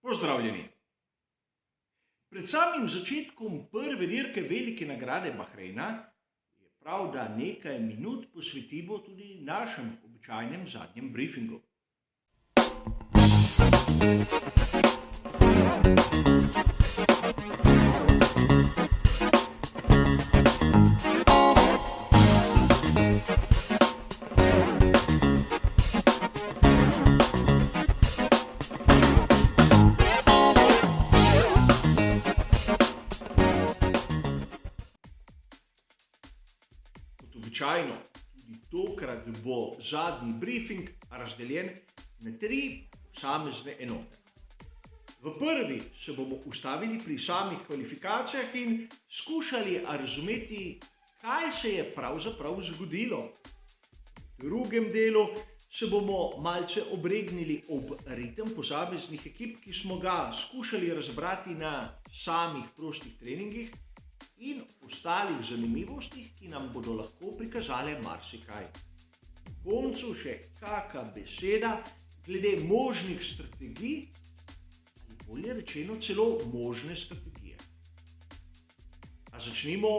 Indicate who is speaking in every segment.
Speaker 1: Pozdravljeni. Pred samim začetkom prve dirke velike nagrade Bahreina je prav, da nekaj minut posvetimo tudi našem običajnem zadnjem briefingu. Kot običajno, tudi tokrat bo zadnji briefing razdeljen na tri posamezne enote. V prvi se bomo ustavili pri samih kvalifikacijah in skušali razumeti, kaj se je pravzaprav zgodilo. V drugem delu se bomo malce obregnili ob ritem posameznih ekip, ki smo ga skušali razbrati na samih prostih treningih in ostalih zanimivostih, ki nam bodo lahko prikazale marsikaj. Na koncu še kakšna beseda glede možnih strategij, ali bolje rečeno celo možne strategije. A začnimo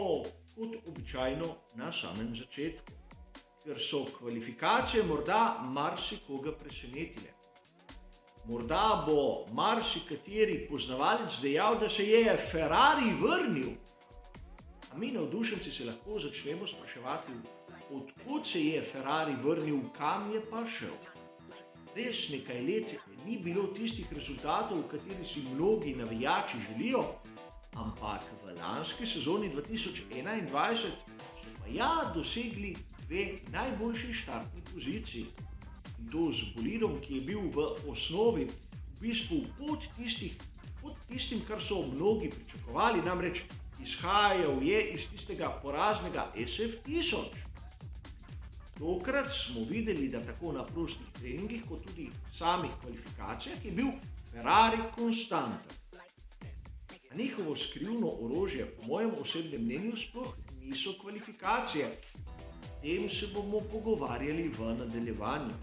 Speaker 1: kot običajno na samem začetku, ker so kvalifikacije morda marsikoga presenetile. Morda bo marsikateri poznavalec dejal, da se je Ferrari vrnil. A mi navdušenci se lahko začnemo spraševati, od kod se je Ferrari vrnil, kam je pa šel. Res nekaj let ni bilo tistih rezultatov, v kateri si mnogi navijači želijo, ampak v lanski sezoni 2021 so pa ja dosegli dve najboljši štartni poziciji. In to z bolidom, ki je bil v osnovi v bistvu pod tistim, kar so mnogi pričakovali, namreč izhajal je iz tistega poraznega SF1000. Tokrat smo videli, da tako na prostih treningih, kot tudi samih kvalifikacijah je bil Ferrari konstanten. A njihovo skrivno orožje, po mojem osebnem mnenju, sploh niso kvalifikacije. O tem se bomo pogovarjali v nadaljevanju.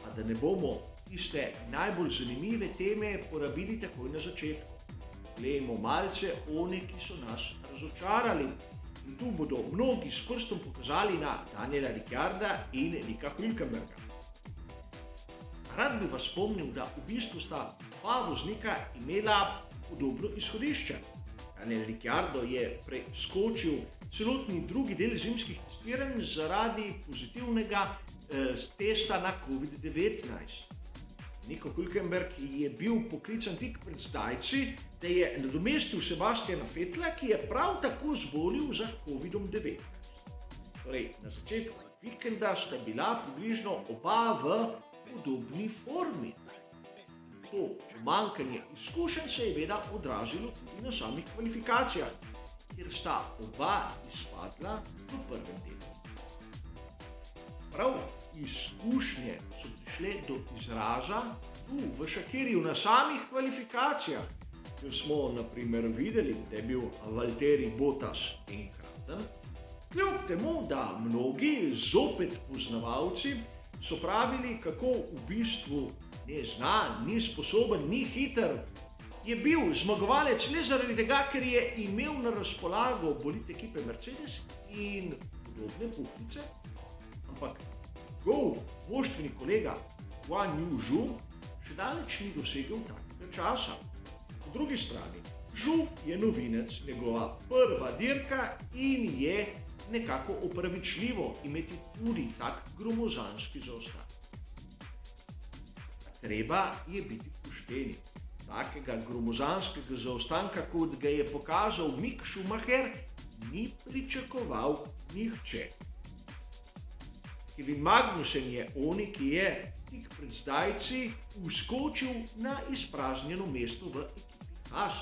Speaker 1: A da ne bomo tiste najbolj zanimive teme porabili takoj na začetku. Glejmo malce one, ki so nas razočarali. In tu bodo mnogi s prstom pokazali na Daniela Ricciarda in Nika Hülkenberga. Rad bi vas spomnil, da v bistvu sta dva voznika imela podobno izhodišče. Daniel Ricciardo je preskočil celotni drugi del zimskih testiranj zaradi pozitivnega testa na COVID-19. Nico Hülkenberg je bil poklican tik pred zdajci, da je nadomestil Sebastiana Vettela, ki je prav tako zbolel za COVID-19. Torej, na začetku vikenda sta bila približno oba v podobni formi. To pomanjkanje izkušenj se je seveda odrazilo tudi na samih kvalifikacijah, kjer sta oba izpadla v prvem delu. Prav izkušnje so prišle do izraza tu v Shakiriju na samih kvalifikacijah, kjer smo na primer videli, da je bil Valtteri Bottas enkraten, kljub temu, da mnogi zopet poznavalci so pravili, kako v bistvu ne zna, ni sposoben, ni hiter. Je bil zmagovalec le zaradi tega, ker je imel na razpolago bolid ekipe Mercedes in podobne puhlice, ampak moštveni kolega Guan Yu Zhu še daleč ni dosegel takega časa. Po drugi strani, Zhu je novinec, njegova prva dirka in je nekako opravičljivo imeti tudi tak gromozanski zaostanek. Treba je biti pošteni. Takega gromozanskega zaostanka, kot ga je pokazal Mick Schumacher, ni pričakoval nihče. Kevin Magnussen je oni, ki je tik pred zdajci vskočil na izpraznjeno mesto v ekipi Haas.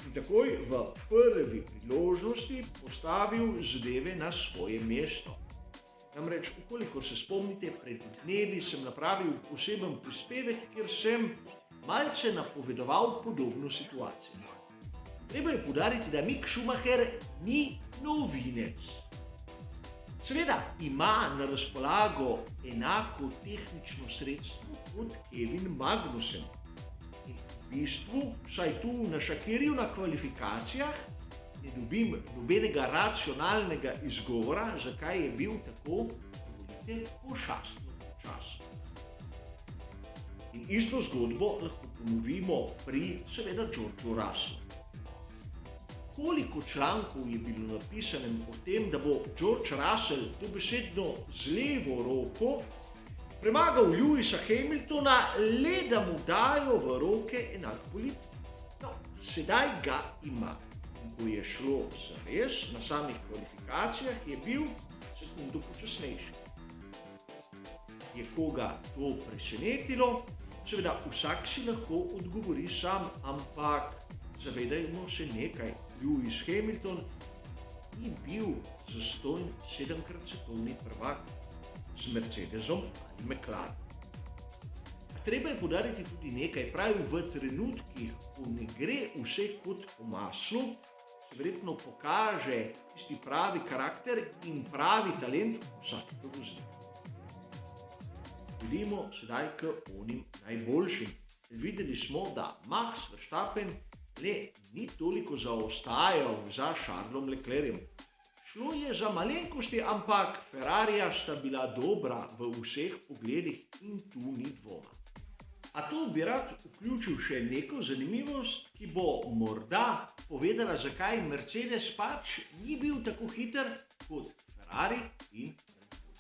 Speaker 1: In takoj v prvi priložnosti postavil zadeve na svoje mesto. Namreč, ukolikor se spomnite, pred dnevi sem napravil poseben prispevek, kjer sem malce napovedoval podobno situacijo. Treba je poudariti, da Mick Schumacher ni novinec. Seveda ima na razpolago enako tehnično sredstvo kot Kevin Magnussen. In bistvu, vsaj tu na Shakirju na kvalifikacijah, ne dobim nobenega racionalnega izgovora, zakaj je bil tako, dovolite, pošastno čas. In isto zgodbo lahko ponovimo pri, seveda, Georgeu Russellu. Koliko člankov je bilo napisanem o tem, da bo George Russell dobesedno z levo roko premagal Lewisa Hamiltona, le da mu dajo v roke enak bolid. No, sedaj ga ima. In ko je šlo zares, na samih kvalifikacijah je bil sekundo počasnejši. Je koga to presenetilo? Seveda, vsak si lahko odgovori sam, ampak zavedajmo se nekaj. Lewis Hamilton ni bil zastonj 7-krat svetovni prvak z Mercedesom ali McLaren. Treba je poudariti tudi nekaj, pravi v trenutkih, ko ne gre vse kot po maslu, se verjetno pokaže tisti pravi karakter in pravi talent vsakega voznika. Vidimo sedaj k onim najboljšim. Videli smo, da Max Verstappen le ni toliko zaostajal za Charlesom Leclercem. Šlo je za malenkosti, ampak Ferrarija sta bila dobra v vseh pogledih in tu ni dvoma. A tu bi rad vključil še neko zanimivost, ki bo morda povedala, zakaj Mercedes pač ni bil tako hiter kot Ferrari in Red Bull.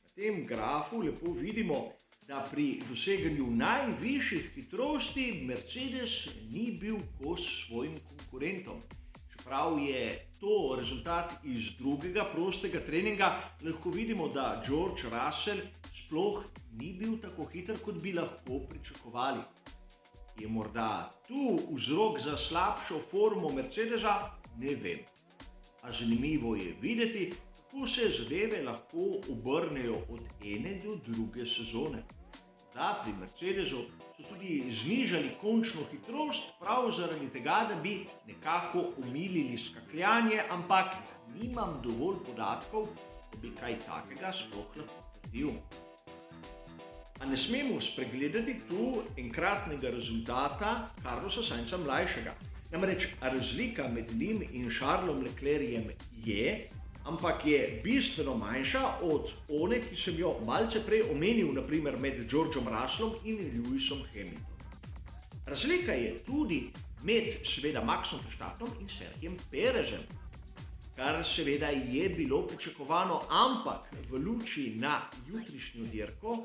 Speaker 1: Na tem grafu lepo vidimo, da pri doseganju najvišjih hitrosti Mercedes ni bil kos svojim konkurentom. Čeprav je to rezultat iz drugega prostega treninga, lahko vidimo, da George Russell sploh ni bil tako hiter, kot bi lahko pričakovali. Je morda tu vzrok za slabšo formo Mercedesa? Ne vem. A zanimivo je videti, kako se zadeve lahko obrnejo od ene do druge sezone. Da, pri Mercedesu so tudi znižali končno hitrost, prav zaradi tega, da bi nekako omilili skakljanje, ampak nimam dovolj podatkov, da bi kaj takega sploh lahko trdil. A ne smemo spregledati tu enkratnega rezultata Carlosa Sainza mlajšega. Namreč razlika med njim in Charlesom Leclercem je, ampak je bistveno manjša od one, ki sem jo malce prej omenil, naprimer med Georgeom Russellom in Lewisom Hamiltonom. Razlika je tudi med seveda Maxom Verstappenom in Sergijem Perezem, kar seveda je bilo pričakovano, ampak v luči na jutrišnjo dirko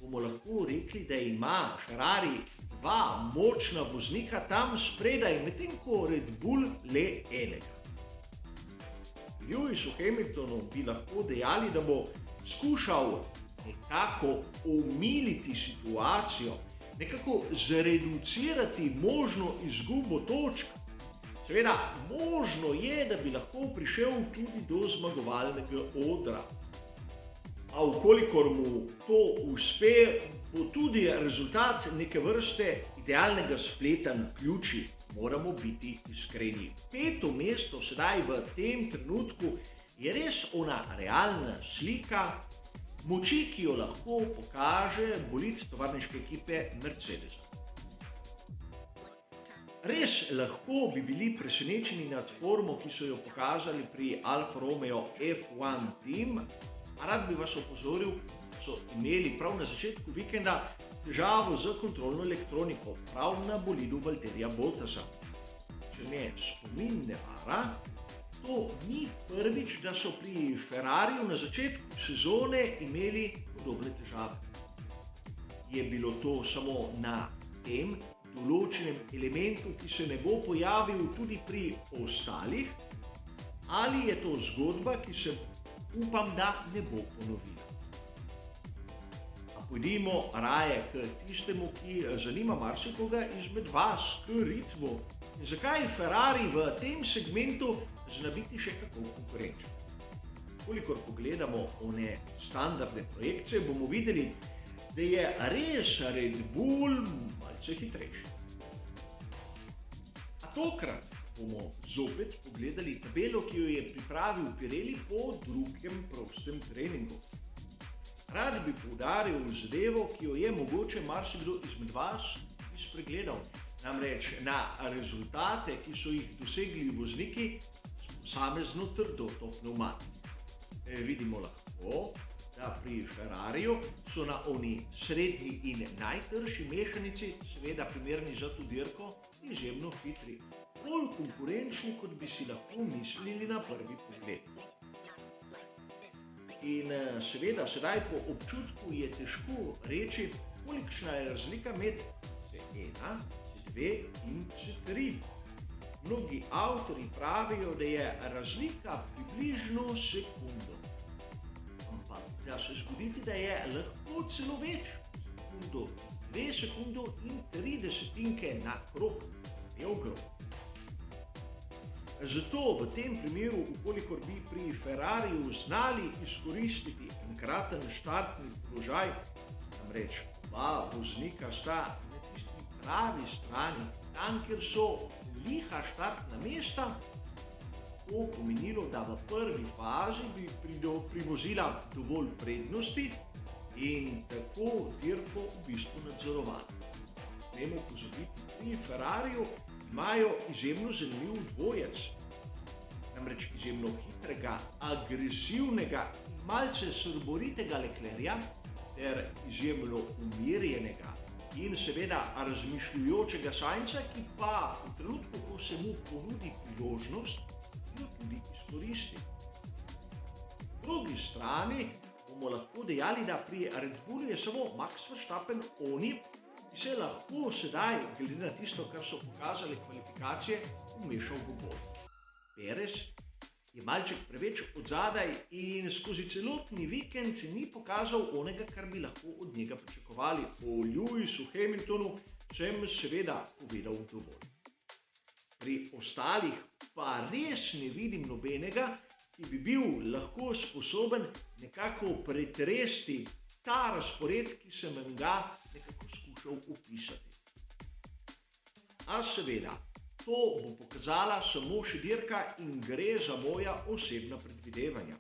Speaker 1: bomo lahko rekli, da ima Ferrari dva močna voznika tam spredaj, medtem ko Red Bull le enega. Lewisu Hamiltonu bi lahko dejali, da bo skušal nekako omiliti situacijo, nekako zreducirati možno izgubo točk. Seveda, možno je, da bi lahko prišel tudi do zmagovalnega odra. A vkolikor mu to uspe, bo tudi rezultat neke vrste idealnega spleta na ključi. Moramo biti iskreni. 5. mesto sedaj v tem trenutku je res ona realna slika moči, ki jo lahko pokaže bolid tovarniške ekipe Mercedesa. Res lahko bi bili presenečeni nad formo, ki so jo pokazali pri Alfa Romeo F1 Team. Rad bi vas opozoril, da so imeli prav na začetku vikenda težavo z kontrolno elektroniko, prav na bolidu Valtterija Bottasa. Če me spomin ne vara, to ni prvič, da so pri Ferrariju na začetku sezone imeli podobne težave. Je bilo to samo na tem določenem elementu, ki se ne bo pojavil tudi pri ostalih, ali je to zgodba, ki se upam, da ne bo ponovila. A pojdimo raje k tistemu, ki zanima marsikoga izmed vas, k ritmu. In zakaj Ferrari v tem segmentu zna biti še kako konkurenčen? Kolikor pogledamo one standardne projekcije, bomo videli, da je res Red Bull malce hitrejši. A tokrat bomo zopet pogledali tabelo, ki jo je pripravil Pirelli po drugem prostem treningu. Rad bi poudaril zadevo, ki jo je mogoče marsikdo izmed vas spregledal. Namreč na rezultate, ki so jih dosegli vozniki s posamezno trdoto pnevmatik. Vidimo lahko, da pri Ferrariju so na oni srednji in najtrši mešanici, seveda primerni za to dirko, izjemno hitri. Bolj konkurenčni, kot bi si lahko mislili na prvi pogled. In seveda, sedaj po občutku je težko reči, kolikšna je razlika med C1, C2 in C3. Mnogi avtorji pravijo, da je razlika približno sekundo. Ampak da se zgoditi, da je lahko celo več. Sekundo, 2 sekundo in 3 desetinke na krog. Je ogromno. Zato v tem primeru, ukolikor bi pri Ferrariju znali izkoristiti enkraten štartni položaj, namreč oba voznika sta na tisti pravi strani, tam, kjer so liha štartna mesta, to pomenilo, da v prvi fazi bi privozila dovolj prednosti in tako dirko v bistvu nadzorovali. Smemo pozabiti, pri Ferrariju imajo izjemno zanimiv dvojec, namreč izjemno hitrega, agresivnega in malce srboritega Leclerca ter izjemno umirjenega in seveda razmišljujočega Sainza, ki pa v trenutku, ko se mu ponudi priložnost, jo tudi izkoristi. Po drugi strani bomo lahko dejali, da pri Red Bullu je samo Max Verstappen oni, ki se lahko sedaj, glede na tisto, kar so pokazali kvalifikacije, umešal v boj. Perez je malček preveč odzadaj in skozi celotni vikend se ni pokazal onega, kar bi lahko od njega pričakovali. O Lewisu Hamiltonu sem seveda povedal dovolj. Pri ostalih pa res ne vidim nobenega, ki bi bil lahko sposoben nekako pretresti ta razpored, ki sem ga nekako skušal opisati. A seveda, to bo pokazala samo še dirka in gre za moja osebna predvidevanja.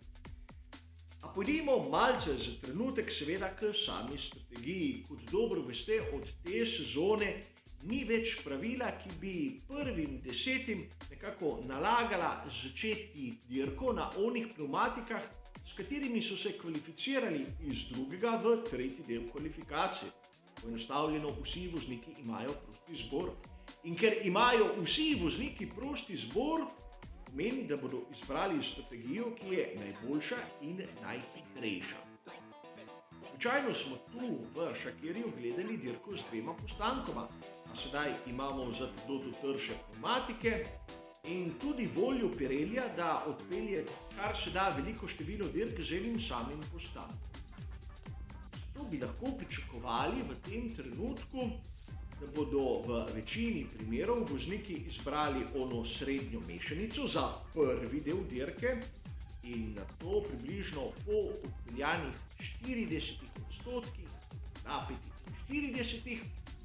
Speaker 1: A pojdimo malce za trenutek seveda k sami strategiji. Kot dobro veste, od te sezone ni več pravila, ki bi prvim 10 nekako nalagala začeti dirko na onih pneumatikah, s katerimi so se kvalificirali iz drugega v tretji del kvalifikacije. Poenostavljeno, vsi vozniki imajo prosti zbor. In ker imajo vsi vozniki prosti zbor, pomeni, da bodo izbrali strategijo, ki je najboljša in najhitrejša. Običajno smo tu v Šakirju gledali dirko z 2 postankoma, a sedaj imamo za trdoto trše pneumatike in tudi voljo Pirellija, da odpelje kar se da veliko število dirk z enim samim postankom. Zato bi lahko pričakovali v tem trenutku, da bodo v večini primerov vozniki izbrali ono srednjo mešanico za prvi del dirke in nato približno po odpeljanih 40% na 45%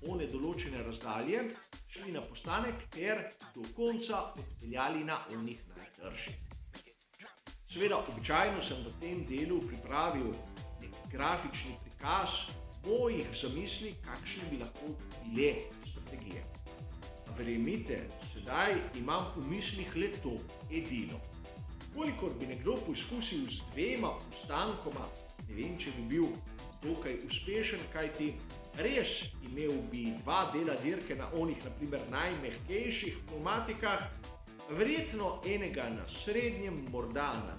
Speaker 1: one določene razdalje šli na postanek ter do konca odpeljali na onih najtrših. Seveda, običajno sem v tem delu pripravil nek grafični prikaz mojih zamisli, kakšne bi lahko bile strategije. A verjemite, sedaj imam v mislih le to edino. Kolikor bi nekdo poskusil z 2 postankoma, ne vem, če bi bil dokaj uspešen, kajti res imel bi 2 dela dirke na onih, naprimer, najmehkejših pneumatikah, verjetno enega na srednjem, morda na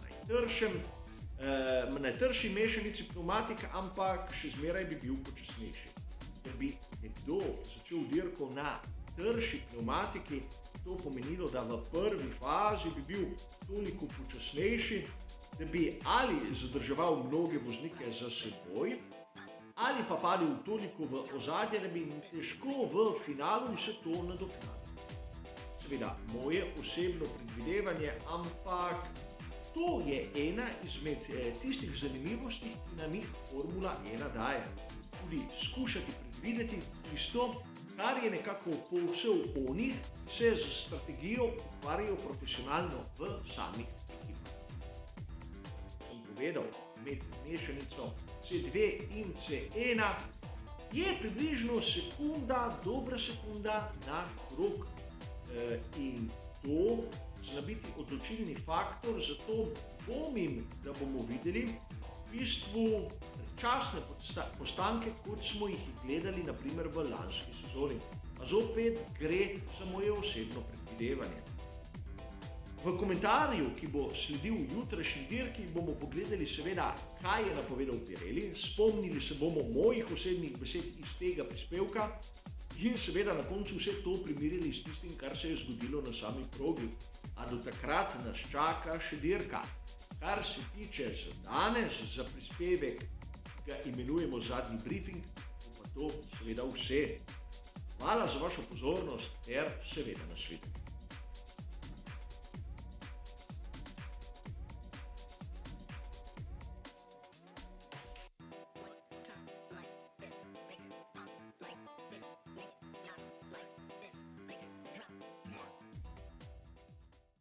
Speaker 1: najtrši mešanici pneumatika, ampak še zmeraj bi bil počasnejši. Ker bi nekdo začel dirko na trši pneumatiki, to pomenilo, da v prvi fazi bi bil toliko počasnejši, da bi ali zadrževal mnoge voznike za seboj, ali pa padel toliko v ozadje, da bi težko v finalu vse to nadoknadil. Seveda, moje osebno predvidevanje, ampak to je ena izmed tistih zanimivosti, ki nam jih Formula 1 daje. Tudi skušati predvideti tisto, kar je nekako povsem onih, ki se z strategijo ukvarjajo profesionalno v samih ekipah. Sem povedal, med mešanico C2 in C1 je približno sekunda, dobra sekunda na krog. In to zna biti odločilni faktor, zato dvomim, da bomo videli v bistvu časne postanke, kot smo jih gledali naprimer v lanski sezoni. A zopet gre za moje osebno predvidevanje. V komentarju, ki bo sledil jutrašnji dirki, bomo pogledali seveda, kaj je napovedal Pirelli, spomnili se bomo mojih osebnih besed iz tega prispevka in seveda na koncu vse to primerjali s tistim, kar se je zgodilo na sami progi. A do takrat nas čaka še dirka. Kar se tiče za danes, za prispevek, ki ga imenujemo zadnji briefing, pa to seveda vse. Hvala za vašo pozornost ter seveda nasvidenje.